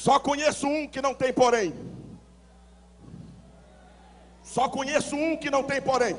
Só conheço um que não tem porém. Só conheço um que não tem porém.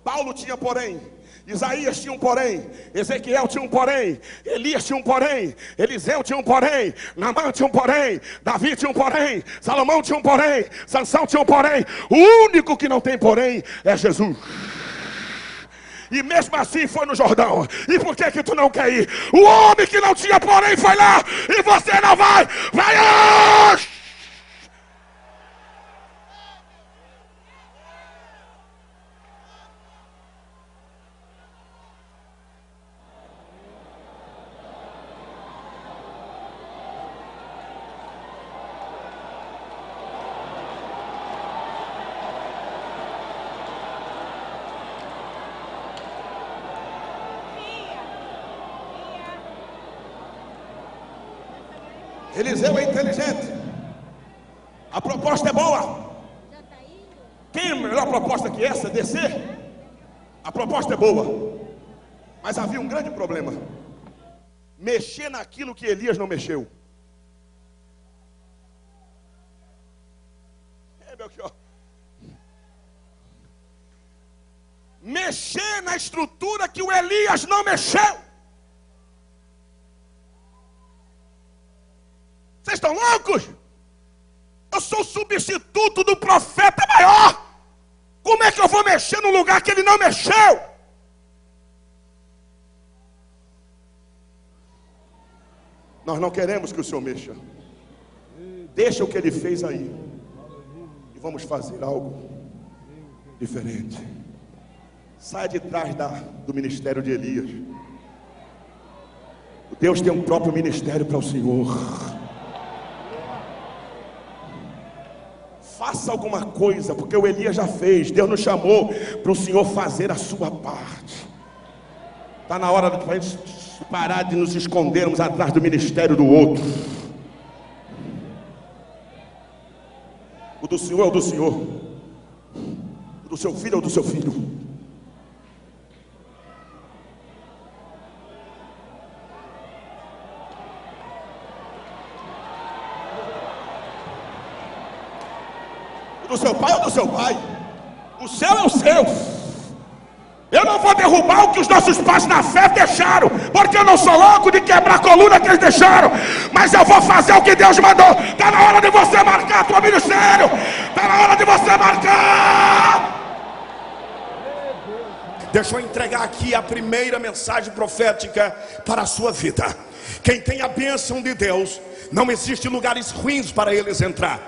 Paulo tinha porém. Isaías tinha um porém, Ezequiel tinha um porém, Elias tinha um porém, Eliseu tinha um porém, Naamã tinha um porém, Davi tinha um porém, Salomão tinha um porém, Sansão tinha um porém. O único que não tem porém é Jesus. E mesmo assim foi no Jordão. E por que que tu não quer ir? O homem que não tinha porém foi lá, e você não vai. Vai hoje! Eliseu é inteligente. A proposta é boa. Tem melhor proposta que essa? Descer? A proposta é boa. Mas havia um grande problema: mexer naquilo que Elias não mexeu. Belchior. Mexer na estrutura que o Elias não mexeu. Vocês estão loucos? Eu sou o substituto do profeta maior. Como é que eu vou mexer no lugar que ele não mexeu? Nós não queremos que o Senhor mexa. Deixa o que ele fez aí e vamos fazer algo diferente. Saia de trás do ministério de Elias. Deus tem um próprio ministério para o Senhor. Faça alguma coisa, porque o Elias já fez. Deus nos chamou para o Senhor fazer a sua parte. Está na hora de a gente parar de nos escondermos atrás do ministério do outro. O do Senhor é o do Senhor. O do seu filho é o do seu filho. Do seu pai ou do seu pai? O céu é o seu. Eu não vou derrubar o que os nossos pais na fé deixaram, porque eu não sou louco de quebrar a coluna que eles deixaram. Mas eu vou fazer o que Deus mandou. Está na hora de você marcar o seu ministério. Está na hora de você marcar. Deixa eu entregar aqui a primeira mensagem profética para a sua vida. Quem tem a bênção de Deus, não existe lugares ruins para eles entrar.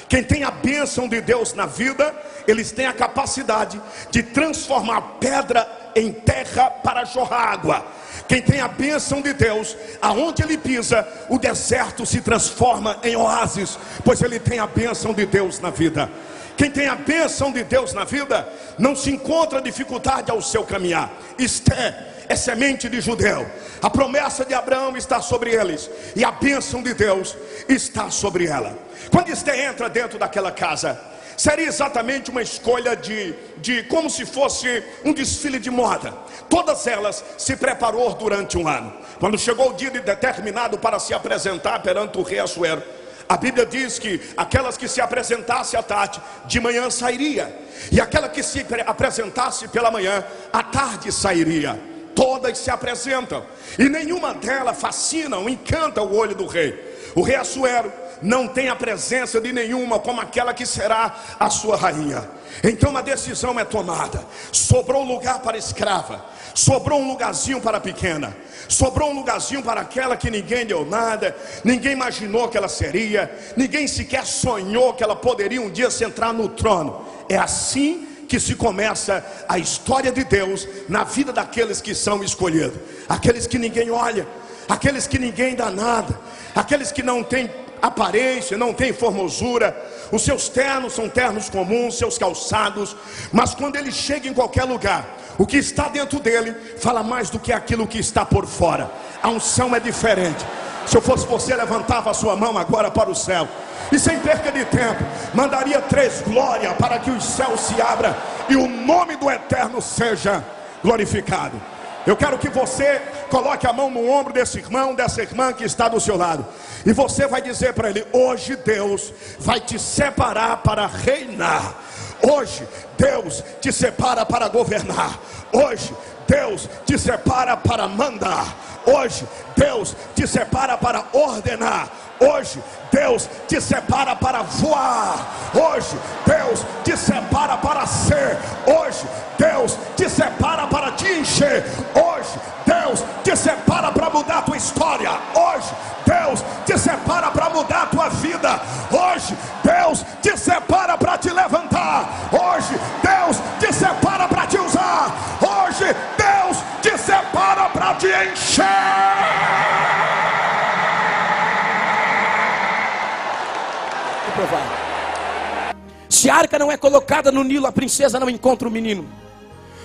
Quem tem a bênção de Deus na vida, eles têm a capacidade de transformar pedra em terra para jorrar água. Quem tem a bênção de Deus, aonde ele pisa, o deserto se transforma em oásis, pois ele tem a bênção de Deus na vida. Quem tem a bênção de Deus na vida, não se encontra dificuldade ao seu caminhar. Esté é semente de judeu. A promessa de Abraão está sobre eles, e a bênção de Deus está sobre ela. Quando Esté entra dentro daquela casa, seria exatamente uma escolha de como se fosse um desfile de moda. Todas elas se preparou durante um ano. Quando chegou o dia determinado para se apresentar perante o rei Assuero, a Bíblia diz que aquelas que se apresentasse à tarde, de manhã sairia, e aquela que se apresentasse pela manhã, à tarde sairia. Todas se apresentam, e nenhuma delas fascina ou encanta o olho do rei. O rei Assuero não tem a presença de nenhuma como aquela que será a sua rainha. Então a decisão é tomada. Sobrou lugar para a escrava, sobrou um lugarzinho para a pequena, sobrou um lugarzinho para aquela que ninguém deu nada, ninguém imaginou que ela seria, ninguém sequer sonhou que ela poderia um dia sentar no trono. É assim que se começa a história de Deus na vida daqueles que são escolhidos. Aqueles que ninguém olha, aqueles que ninguém dá nada, aqueles que não têm aparência, não têm formosura. Os seus ternos são ternos comuns, seus calçados, mas quando ele chega em qualquer lugar, o que está dentro dele fala mais do que aquilo que está por fora. A unção é diferente. Se eu fosse você, levantava a sua mão agora para o céu, e sem perca de tempo, mandaria 3 glórias para que os céus se abram e o nome do Eterno seja glorificado. Eu quero que você coloque a mão no ombro desse irmão, dessa irmã que está do seu lado. E você vai dizer para ele: hoje Deus vai te separar para reinar. Hoje Deus te separa para governar. Hoje Deus te separa para mandar. Hoje Deus te separa para ordenar. Hoje Deus te separa para voar. Hoje Deus te separa para ser. Hoje Deus te separa para te encher. Hoje Deus te separa para mudar a tua história. Hoje Deus te separa para mudar a tua vida. Hoje Deus te separa para te levantar. Hoje Deus te separa para te usar. Hoje Deus te separa para te encher. Se a arca não é colocada no Nilo, a princesa não encontra o menino.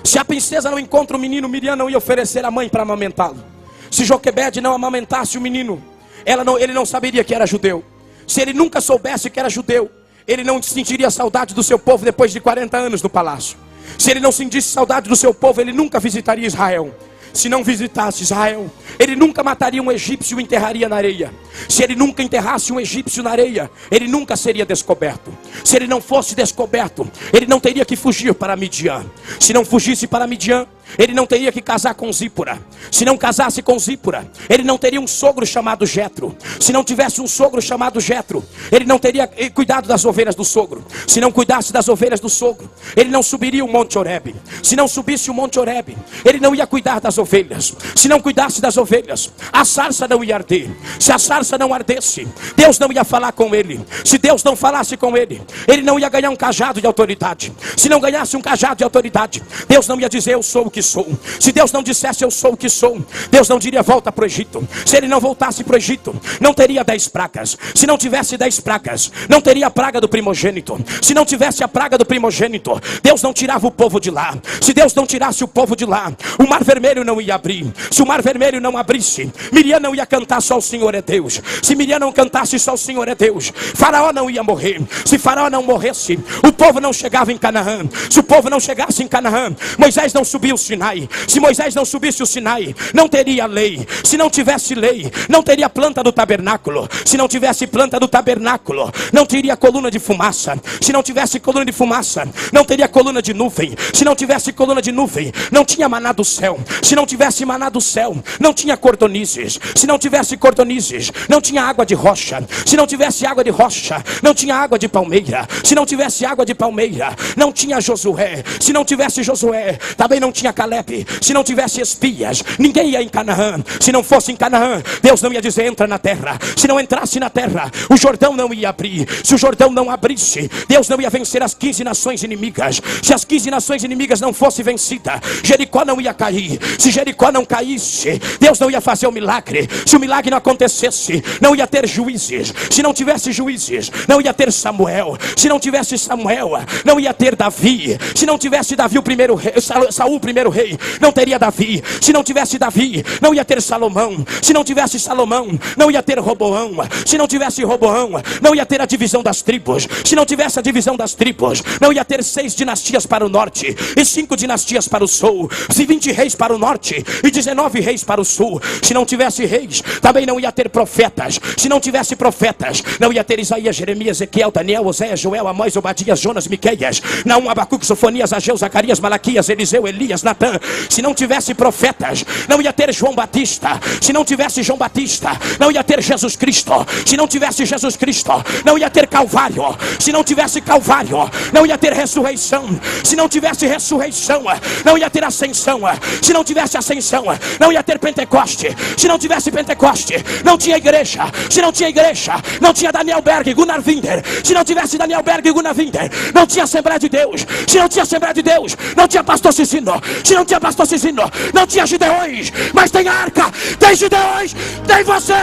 Se a princesa não encontra o menino, Miriam não ia oferecer a mãe para amamentá-lo. Se Joquebede não amamentasse o menino, ele não saberia que era judeu. Se ele nunca soubesse que era judeu, ele não sentiria saudade do seu povo depois de 40 anos no palácio. Se ele não sentisse saudade do seu povo, ele nunca visitaria Israel. Se não visitasse Israel, ele nunca mataria um egípcio e o enterraria na areia. Se ele nunca enterrasse um egípcio na areia, ele nunca seria descoberto. Se ele não fosse descoberto, ele não teria que fugir para Midian. Se não fugisse para Midian, ele não teria que casar com Zípora. Se não casasse com Zípora, ele não teria um sogro chamado Jetro. Se não tivesse um sogro chamado Jetro, ele não teria cuidado das ovelhas do sogro. Se não cuidasse das ovelhas do sogro, ele não subiria o Monte Horebe. Se não subisse o Monte Horebe, ele não ia cuidar das ovelhas. Se não cuidasse das ovelhas, a sarça não ia arder. Se a sarça não ardesse, Deus não ia falar com ele. Se Deus não falasse com ele, ele não ia ganhar um cajado de autoridade. Se não ganhasse um cajado de autoridade, Deus não ia dizer eu sou o que sou. Se Deus não dissesse eu sou o que sou, Deus não diria volta para o Egito. Se ele não voltasse para o Egito, não teria 10 pragas. Se não tivesse 10 pragas, não teria a praga do primogênito. Se não tivesse a praga do primogênito, Deus não tirava o povo de lá. Se Deus não tirasse o povo de lá, o mar vermelho não ia abrir. Se o mar vermelho não abrisse, Miriam não ia cantar só o Senhor é Deus. Se Miriam não cantasse só o Senhor é Deus, Faraó não ia morrer. Se Faraó não morresse, o povo não chegava em Canaã. Se o povo não chegasse em Canaã, Moisés não subiu o Sinai. Se Moisés não subisse o Sinai, não teria lei. Se não tivesse lei, não teria planta do tabernáculo. Se não tivesse planta do tabernáculo, não teria coluna de fumaça. Se não tivesse coluna de fumaça, não teria coluna de nuvem. Se não tivesse coluna de nuvem, não tinha maná do céu. Se não tivesse maná do céu, não tinha cordonizes. Se não tivesse cordonizes, não tinha água de rocha. Se não tivesse água de rocha, não tinha água de palmeira. Se não tivesse água de palmeira, não tinha Josué. Se não tivesse Josué, também não tinha Caleb. Se não tivesse espias, ninguém ia em Canaã. Se não fosse em Canaã, Deus não ia dizer entra na terra. Se não entrasse na terra, o Jordão não ia abrir. Se o Jordão não abrisse, Deus não ia vencer as 15 nações inimigas. Se as 15 nações inimigas não fossem vencidas, Jericó não ia cair. Se Jericó não caísse, Deus não ia fazer o milagre. Se o milagre não acontecesse, não ia ter juízes. Se não tivesse juízes, não ia ter Samuel. Se não tivesse Samuel, não ia ter Davi. Se não tivesse Davi o primeiro rei, Saul o primeiro rei, não teria Davi. Se não tivesse Davi, não ia ter Salomão. Se não tivesse Salomão, não ia ter Roboão. Se não tivesse Roboão, não ia ter a divisão das tribos. Se não tivesse a divisão das tribos, não ia ter 6 dinastias para o norte e 5 dinastias para o sul. Se 20 reis para o norte e 19 reis para o sul. Se não tivesse reis, também não ia ter profetas. Se não tivesse profetas, não ia ter Isaías, Jeremias, Ezequiel, Daniel, Oséias, Joel, Amós, Obadias, Jonas, Miqueias, Naum, Abacuque, Sofonias, Ageu, Zacarias, Malaquias, Eliseu, Elias, Natã. Se não tivesse profetas, não ia ter João Batista. Se não tivesse João Batista, não ia ter Jesus Cristo. Se não tivesse Jesus Cristo, não ia ter Calvário. Se não tivesse Calvário, não ia ter ressurreição. Se não tivesse ressurreição, não ia ter ascensão. Se não tivesse ascensão, não ia ter Pentecoste. Se não tivesse Pentecoste, não tinha igreja. Se não tinha igreja, não tinha Daniel Berg e Gunnar Winder. Se não tivesse Daniel Berg e Gunnar Winder, não tinha Assembleia de Deus. Se não tinha Assembleia de Deus, não tinha Pastor Cicino. Se não tinha Pastor Cicino, não tinha Gideões. Mas tem arca, tem Gideões, tem você.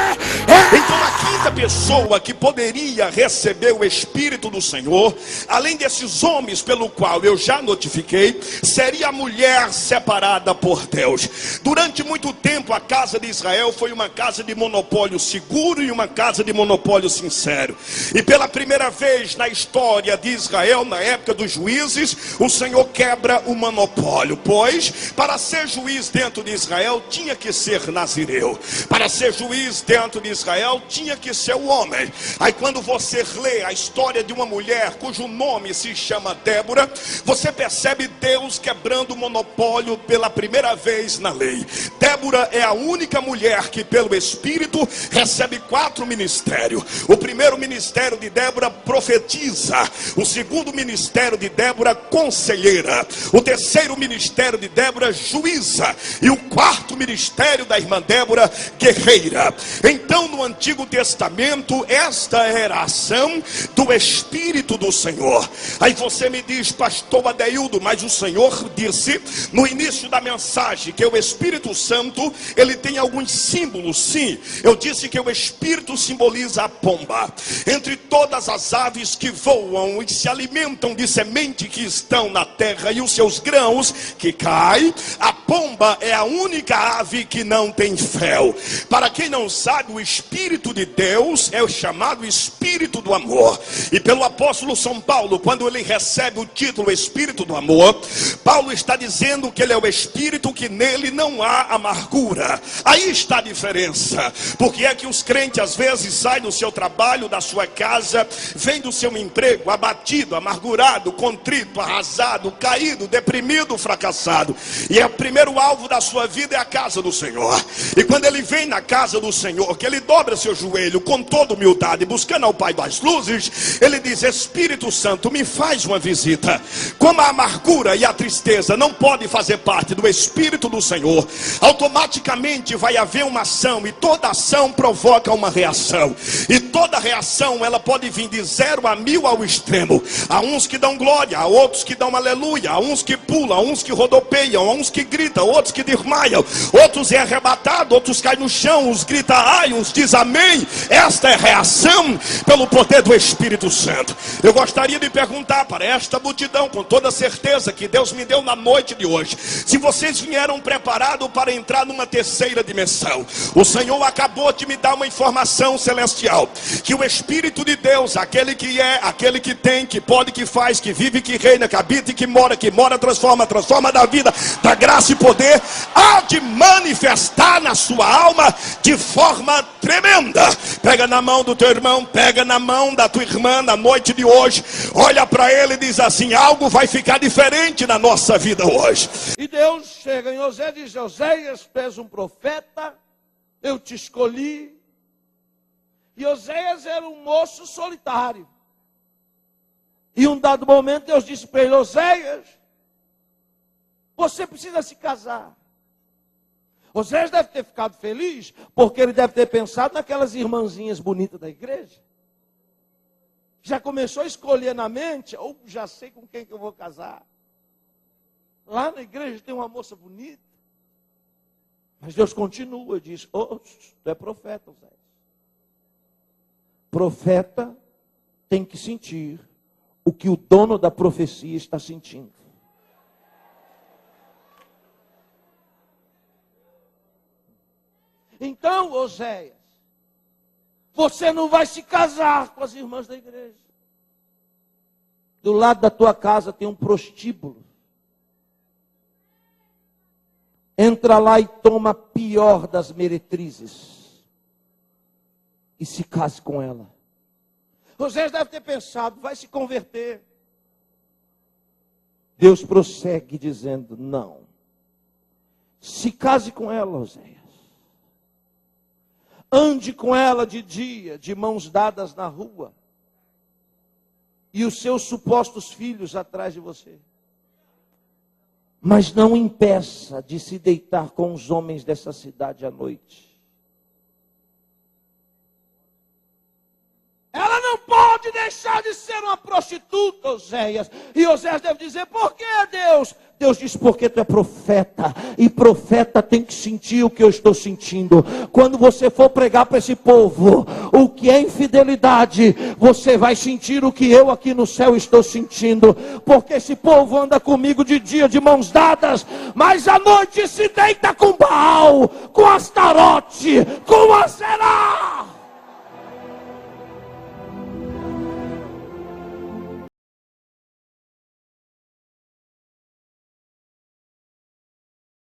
Então a quinta pessoa que poderia receber o Espírito do Senhor, além desses homens pelo qual eu já notifiquei, seria a mulher separada por Deus. Durante muito tempo a casa de Israel foi uma casa de monopólio seguro e uma casa de monopólio sincero. E pela primeira vez na história de Israel, na época dos juízes, o Senhor quebra o monopólio. Por pois, para ser juiz dentro de Israel, tinha que ser nazireu. Para ser juiz dentro de Israel, tinha que ser o homem. Aí quando você lê a história de uma mulher cujo nome se chama Débora, você percebe Deus quebrando o monopólio pela primeira vez na lei. Débora é a única mulher que pelo Espírito recebe 4 ministérios. O primeiro ministério de Débora, profetiza. O segundo ministério de Débora, conselheira. O terceiro ministério de Débora, juíza. E o quarto ministério da irmã Débora, guerreira. Então no Antigo Testamento, esta era a ação do Espírito do Senhor. Aí você me diz, pastor Adeildo, mas o Senhor disse no início da mensagem que o Espírito Santo, ele tem alguns símbolos. Sim, eu disse que o Espírito simboliza a pomba. Entre todas as aves que voam e se alimentam de semente que estão na terra e os seus grãos que caem, a pomba é a única ave que não tem fel. Para quem não sabe, o Espírito de Deus é o chamado Espírito do amor. E pelo apóstolo São Paulo, quando ele recebe o título Espírito do amor, Paulo está dizendo que ele é o Espírito que nele não há amargura. Aí está a diferença. Porque é que os crentes às vezes saem do seu trabalho, da sua casa, vêm do seu emprego abatido, amargurado, contrito, arrasado, caído, deprimido, fracassado. E o primeiro alvo da sua vida é a casa do Senhor. E quando ele vem na casa do Senhor, que ele dobra seu joelho com toda humildade, buscando ao Pai das luzes, ele diz: Espírito Santo, me faz uma visita. Como a amargura e a tristeza não podem fazer parte do Espírito do Senhor, automaticamente vai haver uma ação, e toda ação provoca uma reação. E toda reação, ela pode vir de 0 a 1000 ao extremo. Há uns que dão glória, há outros que dão aleluia, há uns que pulam, há uns que rodopeiam, há uns que gritam, outros que desmaiam, outros é arrebatado, outros caem no chão, uns gritam ai, uns diz amém. Esta é a reação pelo poder do Espírito Santo. Eu gostaria de perguntar para esta multidão, com toda certeza que Deus me deu na noite de hoje, se vocês vieram preparados para entrar numa terceira dimensão. O Senhor acabou de me dar uma informação celestial, que o Espírito de Deus, aquele que é, aquele que tem, que pode, que faz, que vive, que reina, que habita e que mora, transforma da vida, da graça e poder, há de manifestar na sua alma de forma tremenda. Pega na mão do teu irmão, pega na mão da tua irmã na noite de hoje, olha para ele e diz assim: algo vai ficar diferente na nossa vida hoje. E Deus chega em Oséias e diz: Oséias, tu és um profeta, eu te escolhi. E Oséias era um moço solitário. E um dado momento Deus disse para ele: Oséias, você precisa se casar. Oséias deve ter ficado feliz, porque ele deve ter pensado naquelas irmãzinhas bonitas da igreja. Já começou a escolher na mente: ou já sei com quem que eu vou casar. Lá na igreja tem uma moça bonita. Mas Deus continua e diz: oh, tu é profeta, Oséias. Profeta tem que sentir o que o dono da profecia está sentindo. Então, Oséias, você não vai se casar com as irmãs da igreja. Do lado da tua casa tem um prostíbulo. Entra lá e toma a pior das meretrizes. E se case com ela. Oséias deve ter pensado: vai se converter. Deus prossegue dizendo: não. Se case com ela, Oséias. Ande com ela de dia, de mãos dadas na rua. E os seus supostos filhos atrás de você. Mas não impeça de se deitar com os homens dessa cidade à noite. Ela não pode deixar de ser uma prostituta, Oséias. E Oséias deve dizer: por que, Deus? Deus diz: porque tu é profeta. E profeta tem que sentir o que eu estou sentindo. Quando você for pregar para esse povo o que é infidelidade, você vai sentir o que eu aqui no céu estou sentindo. Porque esse povo anda comigo de dia de mãos dadas, mas à noite se deita com Baal, com Astarote, com Aserá.